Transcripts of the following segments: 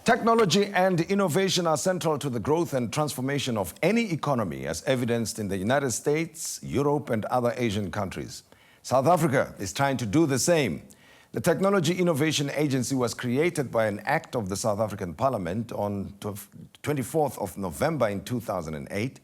Technology and innovation are central to the growth and transformation of any economy, as evidenced in the United States, Europe, and other Asian countries. South Africa is trying to do the same. The Technology Innovation Agency was created by an act of the South African Parliament on 24th of November in 2008.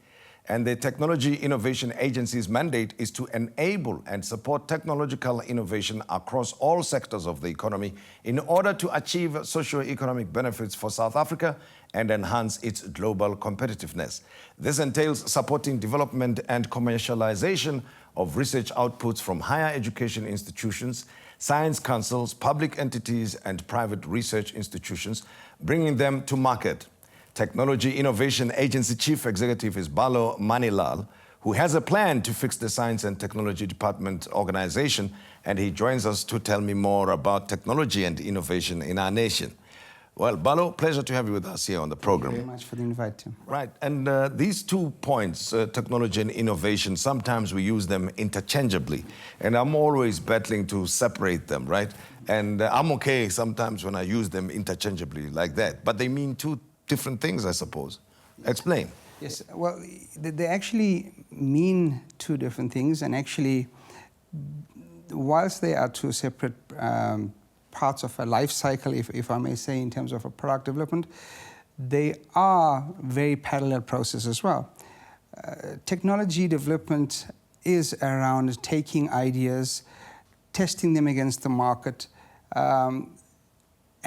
And the Technology Innovation Agency's mandate is to enable and support technological innovation across all sectors of the economy in order to achieve socio-economic benefits for South Africa and enhance its global competitiveness. This entails supporting development and commercialization of research outputs from higher education institutions, science councils, public entities, and private research institutions, bringing them to market. Technology Innovation Agency Chief Executive is Barlow Manilal, who has a plan to fix the Science and Technology Department organization, and he joins us to tell me more about technology and innovation in our nation. Well, Barlow, pleasure to have you with us here on the program. Thank you very much for the invite, Tim. Right, and these 2 points, technology and innovation, sometimes we use them interchangeably, and I'm always battling to separate them, right? And I'm okay sometimes when I use them interchangeably like that, but they mean two different things, I suppose. Explain. Yes, well, they actually mean 2 different things, and actually, whilst they are 2 separate parts of a life cycle, if I may say, in terms of a product development, they are very parallel processes as well. Technology development is around taking ideas, testing them against the market,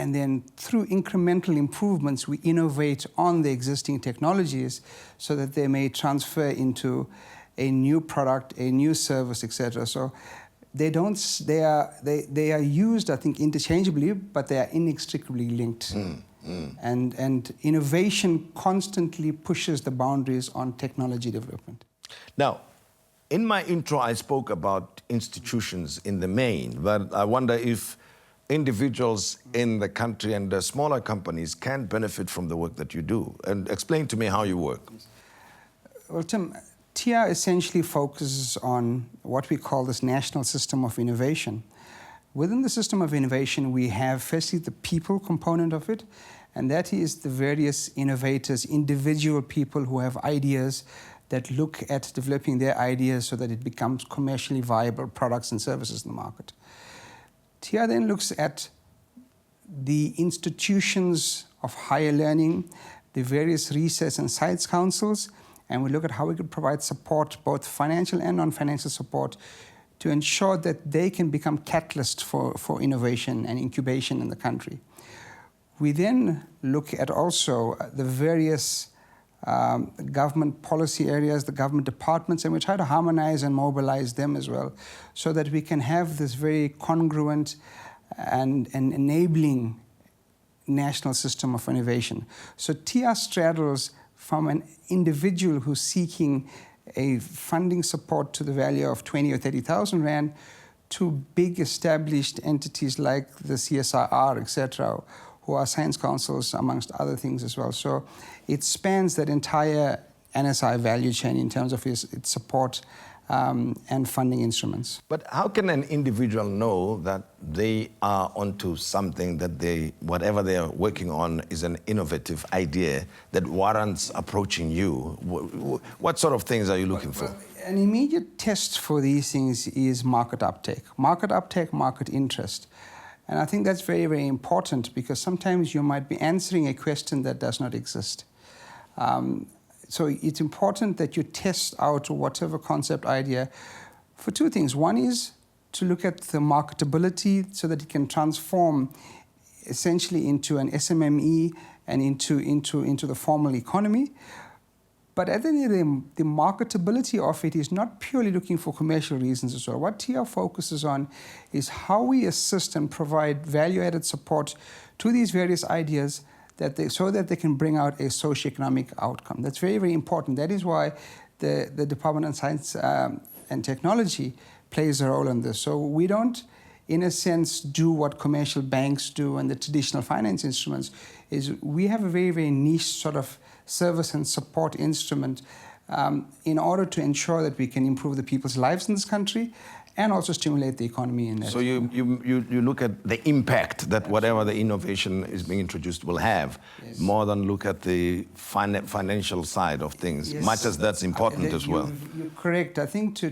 and then through incremental improvements, we innovate on the existing technologies so that they may transfer into a new product, a new service, etc. So they are used, I think, interchangeably, but they are inextricably linked. And innovation constantly pushes the boundaries on technology development. Now, in my intro, I spoke about institutions in the main, but I wonder if individuals in the country and the smaller companies can benefit from the work that you do. And explain to me how you work. Well, Tim, TIA essentially focuses on what we call this national system of innovation. Within the system of innovation, we have firstly the people component of it, and that is the various innovators, individual people who have ideas that look at developing their ideas so that it becomes commercially viable products and services in the market. TIA then looks at the institutions of higher learning, the various research and science councils, and we look at how we could provide support, both financial and non-financial support, to ensure that they can become catalysts for innovation and incubation in the country. We then look at also the various government policy areas, the government departments, and we try to harmonize and mobilize them as well so that we can have this very congruent and enabling national system of innovation. So TIA straddles from an individual who's seeking a funding support to the value of 20 or 30,000 Rand to big established entities like the CSIR, etc., who are science councils, amongst other things as well. So it spans that entire NSI value chain in terms of its support and funding instruments. But how can an individual know that they are onto something, that whatever they are working on is an innovative idea that warrants approaching you? What sort of things are you looking for? An immediate test for these things is market uptake, market interest. And I think that's very, very important because sometimes you might be answering a question that does not exist. So it's important that you test out whatever concept idea for 2 things. One is to look at the marketability so that it can transform essentially into an SMME and into the formal economy. But at the end of the day, the marketability of it is not purely looking for commercial reasons as well. What TIA focuses on is how we assist and provide value-added support to these various ideas so that they can bring out a socio-economic outcome. That's very, very important. That is why the Department of Science and Technology plays a role in this. So we don't, in a sense, do what commercial banks do and the traditional finance instruments. Is we have a very, very niche sort of service and support instrument in order to ensure that we can improve the people's lives in this country and also stimulate the economy in that. So you look at the impact that whatever the innovation is being introduced will have, Yes. more than look at the financial side of things, Yes. much as that's important as well. You're correct. I think to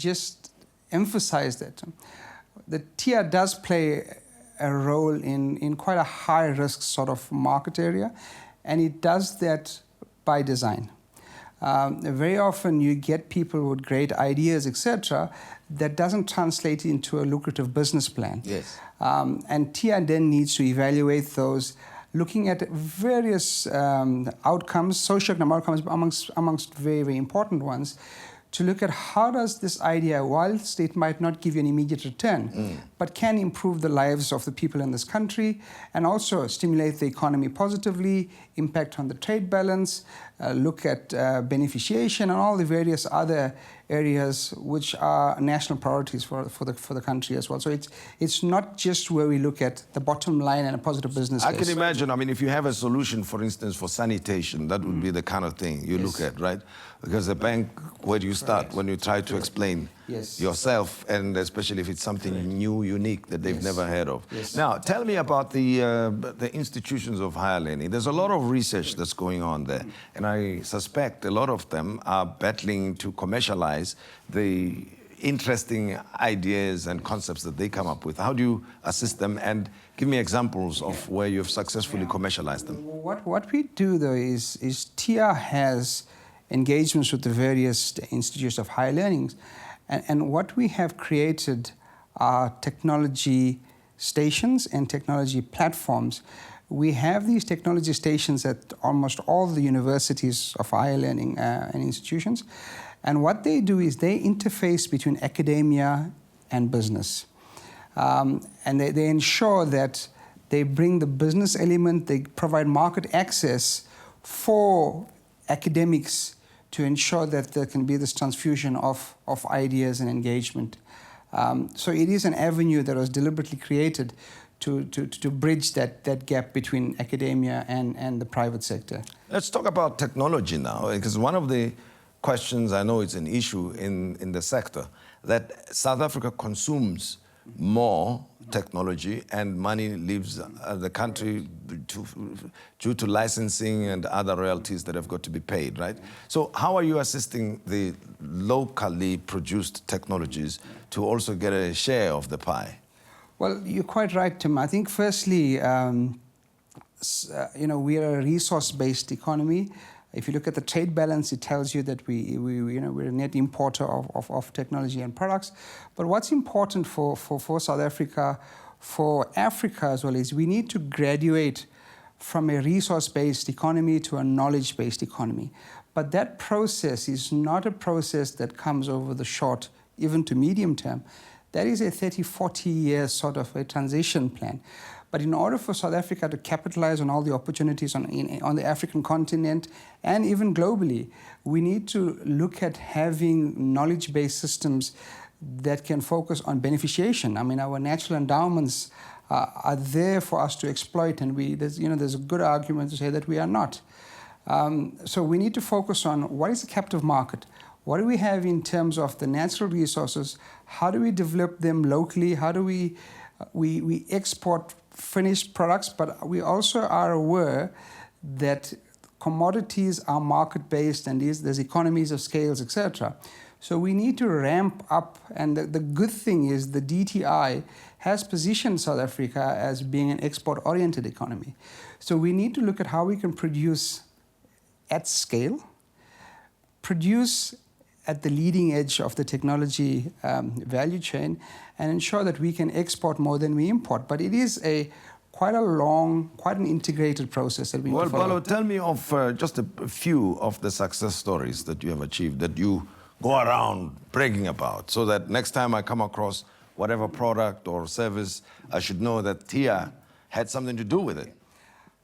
just emphasize that the TIA does play a role in quite a high-risk sort of market area, and it does that by design. Very often you get people with great ideas, etc., that doesn't translate into a lucrative business plan. Yes. And TIA then needs to evaluate those, looking at various outcomes, socio-economic outcomes amongst very, very important ones, to look at how does this idea, whilst it might not give you an immediate return, but can improve the lives of the people in this country and also stimulate the economy positively, impact on the trade balance, look at beneficiation and all the various other areas which are national priorities for the country as well. So it's not just where we look at the bottom line and a positive business case. I can imagine, I mean, if you have a solution, for instance, for sanitation, that would be the kind of thing you look at, right? Because the bank, where do you start when you try to explain yourself, and especially if it's something new, unique that they've never heard of. Now, tell me about the institutions of higher learning. There's a lot of research that's going on there, and I suspect a lot of them are battling to commercialize the interesting ideas and concepts that they come up with. How do you assist them, and give me examples of where you've successfully commercialized them? What we do, though, is TIA has engagements with the various institutes of higher learning. And what we have created are technology stations and technology platforms. We have these technology stations at almost all the universities of higher learning and institutions. And what they do is they interface between academia and business. And they ensure that they bring the business element, they provide market access for academics to ensure that there can be this transfusion of ideas and engagement. So it is an avenue that was deliberately created to bridge that gap between academia and the private sector. Let's talk about technology now, because one of the questions, I know it's an issue in the sector, that South Africa consumes more technology and money leaves the country due to licensing and other royalties that have got to be paid, right? So how are you assisting the locally produced technologies to also get a share of the pie? Well, you're quite right, Tim. I think firstly, we are a resource-based economy. If you look at the trade balance, it tells you that we're a net importer of technology and products. But what's important for South Africa, for Africa as well, is we need to graduate from a resource-based economy to a knowledge-based economy. But that process is not a process that comes over the short, even to medium term. That is a 30, 40-year sort of a transition plan. But in order for South Africa to capitalize on all the opportunities on the African continent and even globally, we need to look at having knowledge-based systems that can focus on beneficiation. I mean, our natural endowments are there for us to exploit, and there's a good argument to say that we are not. So we need to focus on what is the captive market? What do we have in terms of the natural resources? How do we develop them locally? How do we export finished products? But we also are aware that commodities are market-based and there's economies of scales, etc. So we need to ramp up, and the good thing is the DTI has positioned South Africa as being an export-oriented economy. So we need to look at how we can produce at scale, produce at the leading edge of the technology value chain, and ensure that we can export more than we import. But it is quite an integrated process that we need to follow. Well, Barlow, tell me of just a few of the success stories that you have achieved, that you go around bragging about, so that next time I come across whatever product or service, I should know that TIA had something to do with it.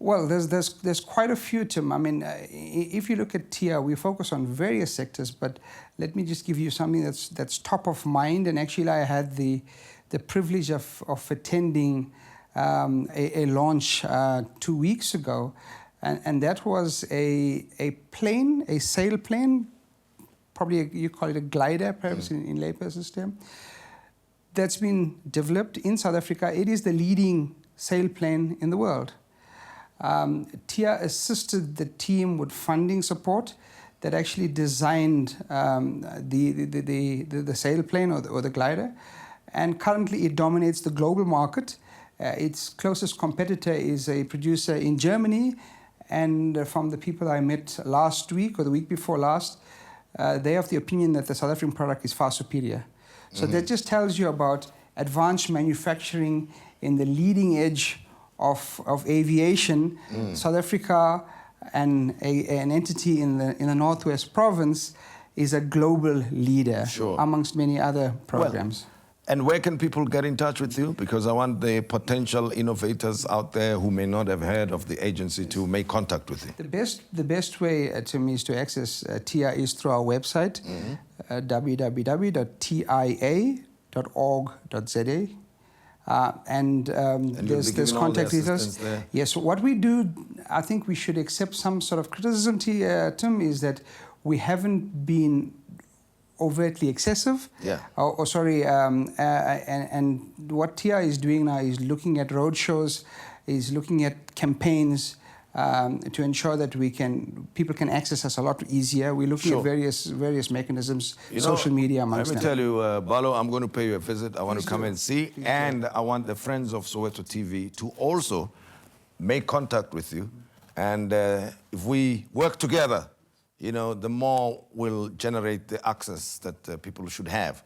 Well, there's quite a few, Tim. I mean, if you look at TIA, we focus on various sectors, but let me just give you something that's top of mind. And actually, I had the privilege of attending a launch 2 weeks ago, and that was a sailplane probably you call it a glider, perhaps in layperson's term, that's been developed in South Africa. It is the leading sailplane in the world. TIA assisted the team with funding support that actually designed the sailplane or the glider, and currently it dominates the global market. Its closest competitor is a producer in Germany, and from the people I met last week or the week before last, they have the opinion that the South African product is far superior. So that just tells you about advanced manufacturing in the leading edge of aviation. South Africa, and an entity in the Northwest Province, is a global leader amongst many other programs. Well, and where can people get in touch with you? Because I want the potential innovators out there who may not have heard of the agency to make contact with you. The best way, Tim, is to access TIA is through our website, www.tia.org.za. And there's contact details. Yes, what we do, I think we should accept some sort of criticism, Tim, is that we haven't been overtly excessive. And what TIA is doing now is looking at roadshows, is looking at campaigns to ensure that people can access us a lot easier. We're looking at various mechanisms, social media amongst them. Let me tell you, Barlow, I'm going to pay you a visit. I want to come and see, and I want the friends of Soweto TV to also make contact with you. And if we work together, the more will generate the access that people should have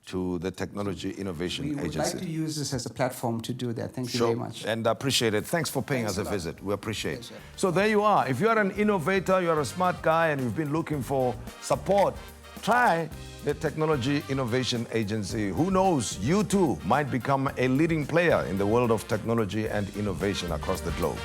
to the Technology Innovation Agency. We would like to use this as a platform to do that. Thank you very much. And I appreciate it. Thanks for paying us a visit. We appreciate it. So there you are. If you're an innovator, you're a smart guy, and you've been looking for support, try the Technology Innovation Agency. Who knows, you too might become a leading player in the world of technology and innovation across the globe.